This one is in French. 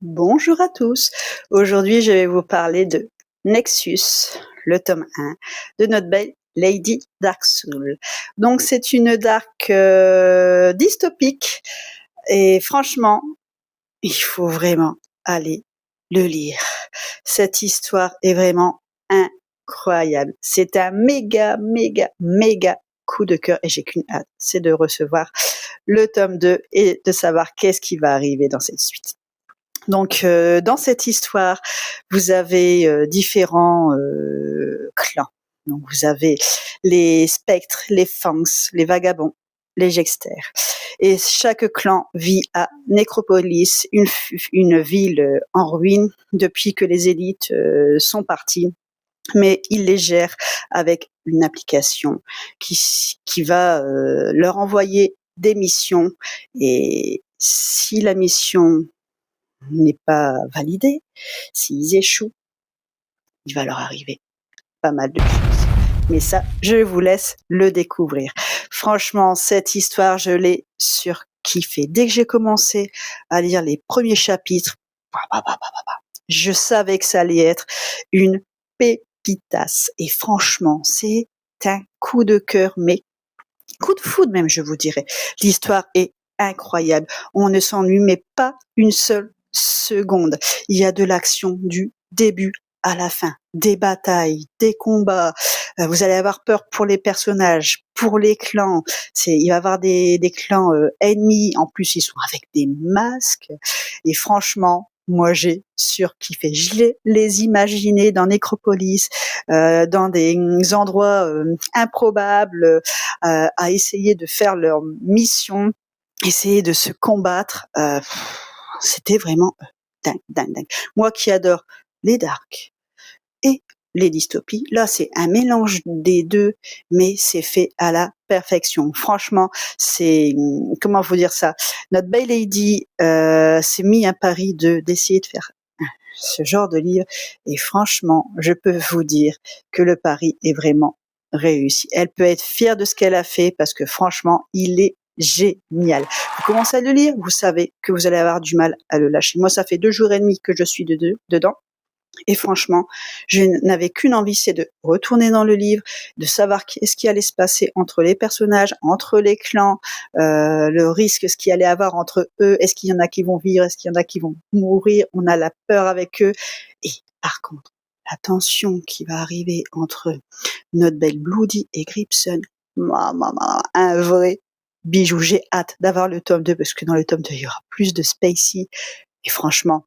Bonjour à tous. Aujourd'hui, je vais vous parler de Nexus, le tome 1 de notre belle Lady Darksoul. Donc, c'est une dark dystopique et franchement, il faut vraiment aller le lire. Cette histoire est vraiment incroyable. C'est un méga coup de cœur et j'ai qu'une hâte, c'est de recevoir le tome 2 et de savoir qu'est-ce qui va arriver dans cette suite. Donc, dans cette histoire, vous avez différents clans. Donc, vous avez les spectres, les fangs, les vagabonds, les gexters. Et chaque clan vit à Nécropolis, une ville en ruine depuis que les élites sont parties. Mais ils les gèrent avec une application qui va leur envoyer des missions. Et si la mission n'est pas validé, s'ils échouent, il va leur arriver pas mal de choses. Mais ça, je vous laisse le découvrir. Franchement, cette histoire, je l'ai surkiffée. Dès que j'ai commencé à lire les premiers chapitres, je savais que ça allait être une pépitasse. Et franchement, c'est un coup de cœur, mais coup de foudre même, je vous dirais. L'histoire est incroyable. On ne s'ennuie, mais pas une seule seconde. Il y a de l'action du début à la fin, des batailles, des combats. Vous allez avoir peur pour les personnages, pour les clans. Il va y avoir des clans ennemis. En plus, ils sont avec des masques. Et franchement, moi, j'ai surkiffé. Je les imaginais dans Nécropolis, dans des endroits improbables, à essayer de faire leur mission, essayer de se combattre. C'était vraiment dingue. Moi qui adore les darks et les dystopies, là c'est un mélange des deux, mais c'est fait à la perfection. Franchement, c'est comment vous dire ça. Notre belle lady s'est mis un pari d'essayer de faire ce genre de livre, et franchement, je peux vous dire que le pari est vraiment réussi. Elle peut être fière de ce qu'elle a fait parce que franchement, il est génial. Vous commencez à le lire, vous savez que vous allez avoir du mal à le lâcher. Moi, ça fait 2 jours et demi que je suis dedans. Et franchement, je n'avais qu'une envie, c'est de retourner dans le livre, de savoir qu'est-ce qui allait se passer entre les personnages, entre les clans, le risque, ce qu'il allait avoir entre eux, est-ce qu'il y en a qui vont vivre, est-ce qu'il y en a qui vont mourir, on a la peur avec eux. Et par contre, la tension qui va arriver entre notre belle Bloody et Gripson, un vrai bijou. J'ai hâte d'avoir le tome 2 parce que dans le tome 2, il y aura plus de spacey. Et franchement,